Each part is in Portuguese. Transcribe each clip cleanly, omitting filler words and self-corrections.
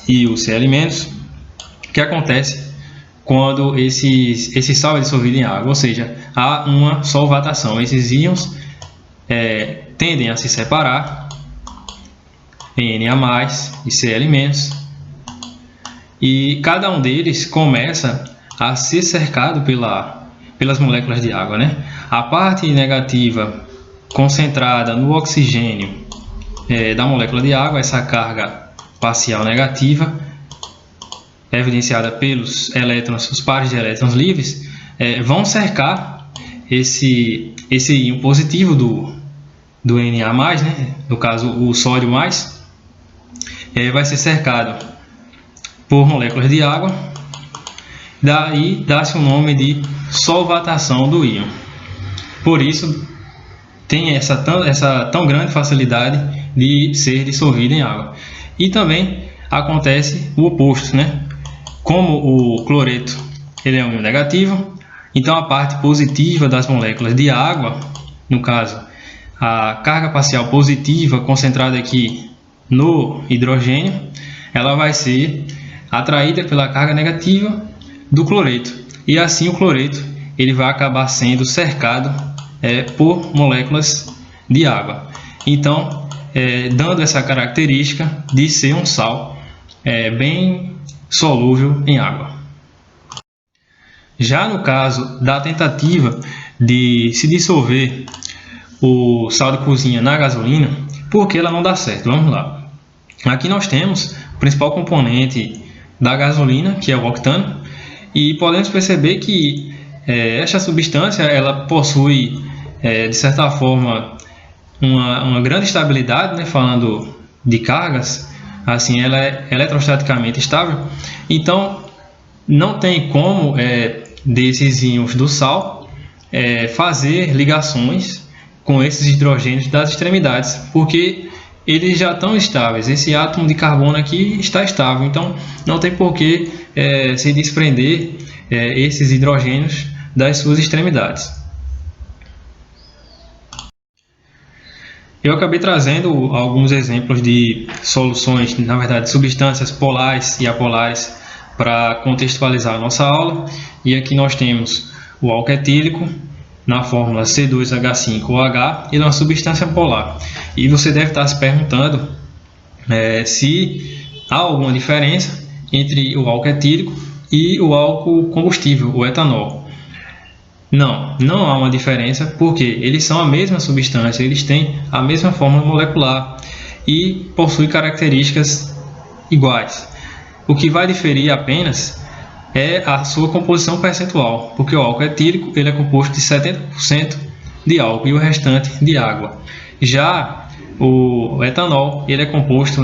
e o Cl-, que acontece quando esse sal é dissolvido em água, ou seja, há uma solvatação. Esses íons tendem a se separar em Na+, e Cl-, e cada um deles começa a ser cercado pelas moléculas de água, né? A parte negativa concentrada no oxigênio da molécula de água, essa carga parcial negativa, evidenciada pelos elétrons, os pares de elétrons livres, vão cercar esse íon positivo do Na+, né? No caso o sódio+, vai ser cercado por moléculas de água. Daí dá-se o nome de solvatação do íon. Por isso tem essa tão grande facilidade de ser dissolvido em água. E também acontece o oposto, né? Como o cloreto ele é um íon negativo, então a parte positiva das moléculas de água, no caso a carga parcial positiva concentrada aqui no hidrogênio, ela vai ser atraída pela carga negativa do cloreto, e assim o cloreto ele vai acabar sendo cercado por moléculas de água, então dando essa característica de ser um sal bem solúvel em água. Já no caso da tentativa de se dissolver o sal de cozinha na gasolina, por que ela não dá certo? Vamos lá. Aqui nós temos o principal componente da gasolina, que é o octano, e podemos perceber que esta substância ela possui, de certa forma, uma grande estabilidade, né? Falando de cargas, assim, ela é eletrostaticamente estável, então não tem como desses íons do sal fazer ligações com esses hidrogênios das extremidades, porque eles já estão estáveis. Esse átomo de carbono aqui está estável, então não tem por que se desprender esses hidrogênios das suas extremidades. Eu acabei trazendo alguns exemplos de soluções, na verdade, substâncias polares e apolares, para contextualizar a nossa aula. E aqui nós temos o álcool etílico na fórmula C2H5OH, ele é uma substância polar. E você deve estar se perguntando se há alguma diferença entre o álcool etílico e o álcool combustível, o etanol. Não há uma diferença, porque eles são a mesma substância, eles têm a mesma fórmula molecular e possuem características iguais. O que vai diferir apenas é a sua composição percentual, porque o álcool etílico ele é composto de 70% de álcool e o restante de água. Já o etanol ele é composto,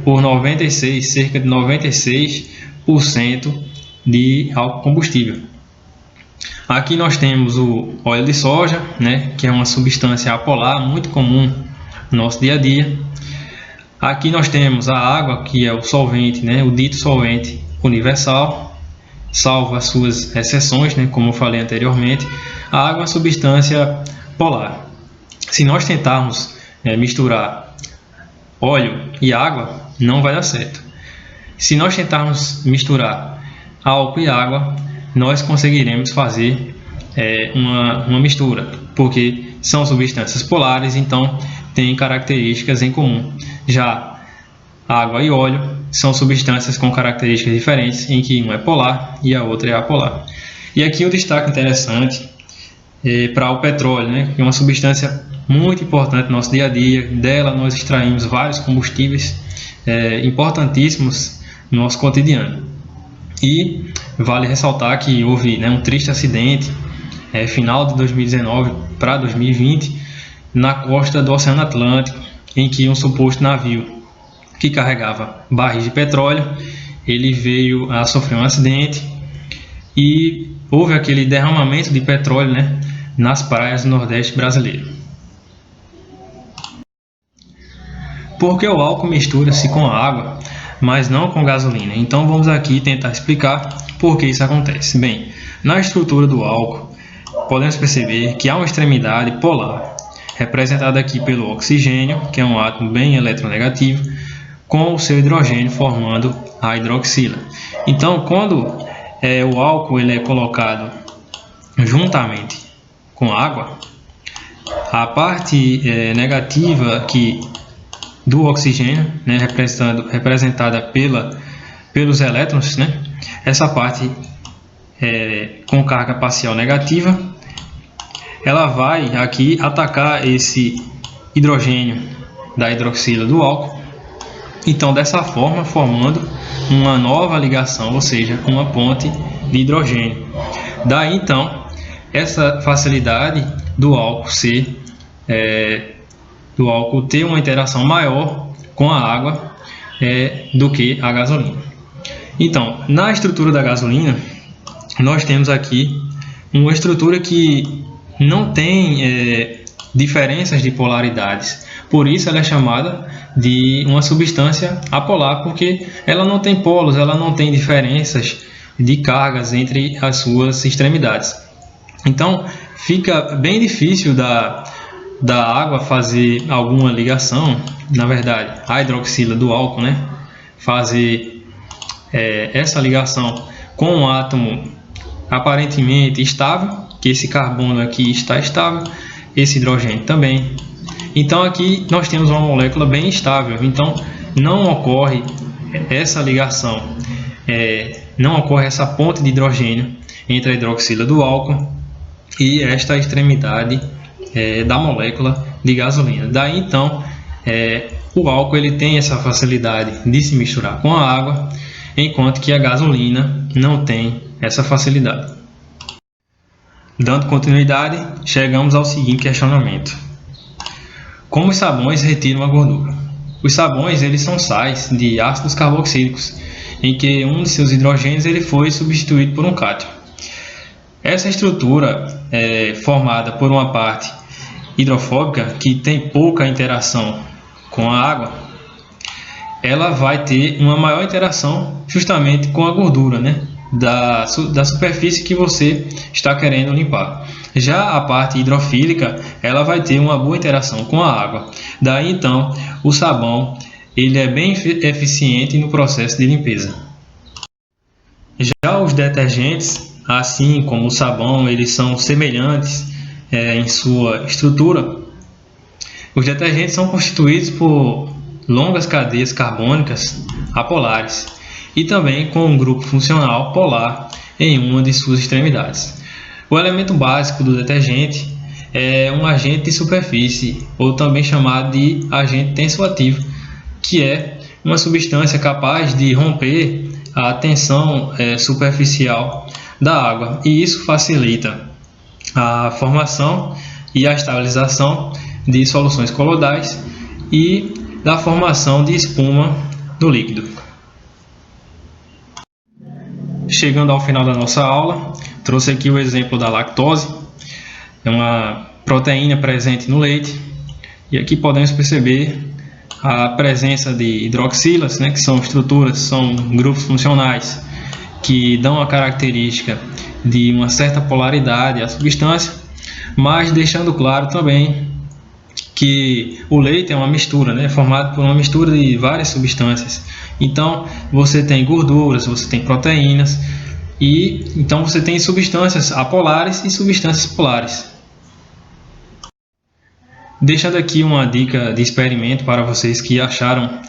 por cerca de 96% de álcool combustível. Aqui nós temos o óleo de soja, que é uma substância apolar muito comum no nosso dia a dia. Aqui nós temos a água, que é o solvente, o dito solvente universal, salvo as suas exceções, como eu falei anteriormente. A água é uma substância polar. Se nós tentarmos misturar óleo e água, não vai dar certo. Se nós tentarmos misturar álcool e água, nós conseguiremos fazer uma mistura, porque são substâncias polares, então têm características em comum. Já água e óleo são substâncias com características diferentes, em que uma é polar e a outra é apolar. E aqui um destaque interessante para o petróleo, que é uma substância muito importante no nosso dia a dia. Dela nós extraímos vários combustíveis importantíssimos no nosso cotidiano. E vale ressaltar que houve um triste acidente final de 2019 para 2020 na costa do Oceano Atlântico, em que um suposto navio que carregava barris de petróleo ele veio a sofrer um acidente e houve aquele derramamento de petróleo nas praias do Nordeste brasileiro. Porque o álcool mistura-se com a água, mas não com gasolina. Então vamos aqui tentar explicar por que isso acontece. Bem, na estrutura do álcool, podemos perceber que há uma extremidade polar, representada aqui pelo oxigênio, que é um átomo bem eletronegativo, com o seu hidrogênio formando a hidroxila. Então, quando o álcool ele é colocado juntamente com água, a parte negativa aqui do oxigênio, né, representada pelos elétrons, né, essa parte com carga parcial negativa, ela vai aqui atacar esse hidrogênio da hidroxila do álcool. Então, dessa forma, formando uma nova ligação, ou seja, uma ponte de hidrogênio. Daí, então, essa facilidade do álcool ter uma interação maior com a água do que a gasolina. Então, na estrutura da gasolina, nós temos aqui uma estrutura que não tem diferenças de polaridades. Por isso ela é chamada de uma substância apolar, porque ela não tem polos, ela não tem diferenças de cargas entre as suas extremidades. Então fica bem difícil da água fazer alguma ligação, na verdade a hidroxila do álcool, né, fazer essa ligação com um átomo aparentemente estável, que esse carbono aqui está estável, esse hidrogênio também. Então aqui nós temos uma molécula bem estável, então não ocorre essa ligação, não ocorre essa ponte de hidrogênio entre a hidroxila do álcool e esta extremidade da molécula de gasolina. Daí então o álcool ele tem essa facilidade de se misturar com a água, enquanto que a gasolina não tem essa facilidade. Dando continuidade, chegamos ao seguinte questionamento: como os sabões retiram a gordura? Os sabões eles são sais de ácidos carboxílicos, em que um de seus hidrogênios ele foi substituído por um cátion. Essa estrutura é formada por uma parte hidrofóbica, que tem pouca interação com a água, ela vai ter uma maior interação justamente com a gordura, né, da superfície que você está querendo limpar. Já a parte hidrofílica, ela vai ter uma boa interação com a água. Daí então, o sabão ele é bem eficiente no processo de limpeza. Já os detergentes, assim como o sabão, eles são semelhantes em sua estrutura. Os detergentes são constituídos por longas cadeias carbônicas apolares e também com um grupo funcional polar em uma de suas extremidades. O elemento básico do detergente é um agente de superfície, ou também chamado de agente tensoativo, que é uma substância capaz de romper a tensão superficial da água, e isso facilita a formação e a estabilização de soluções coloidais e da formação de espuma do líquido. Chegando ao final da nossa aula, trouxe aqui o exemplo da lactose, é uma proteína presente no leite, e aqui podemos perceber a presença de hidroxilas, né, que são estruturas, são grupos funcionais que dão a característica de uma certa polaridade à substância, mas deixando claro também que o leite é uma mistura, né, formado por uma mistura de várias substâncias. Então você tem gorduras, você tem proteínas, e então você tem substâncias apolares e substâncias polares. Deixando aqui uma dica de experimento para vocês que acharam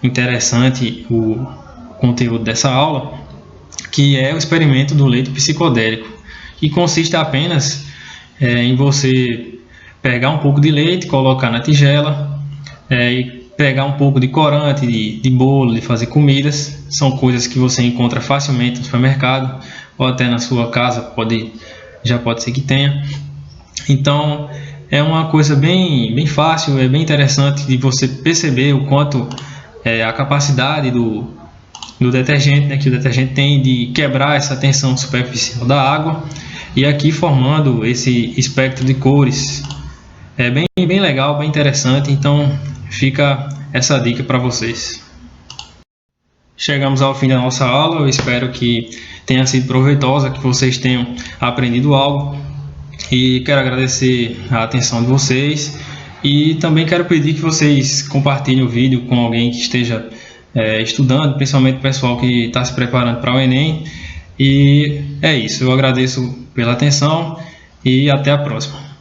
interessante o conteúdo dessa aula, que é o experimento do leite psicodélico, que consiste apenas em você pegar um pouco de leite, colocar na tigela e pegar um pouco de corante, de bolo, de fazer comidas. São coisas que você encontra facilmente no supermercado ou até na sua casa, já pode ser que tenha. Então é uma coisa bem fácil, é bem interessante de você perceber o quanto a capacidade do detergente, né, que o detergente tem de quebrar essa tensão superficial da água, e aqui formando esse espectro de cores. É bem legal, bem interessante, então fica essa dica para vocês. Chegamos ao fim da nossa aula, eu espero que tenha sido proveitosa, que vocês tenham aprendido algo, e quero agradecer a atenção de vocês, e também quero pedir que vocês compartilhem o vídeo com alguém que esteja estudando, principalmente o pessoal que está se preparando para o Enem. E é isso, eu agradeço pela atenção e até a próxima.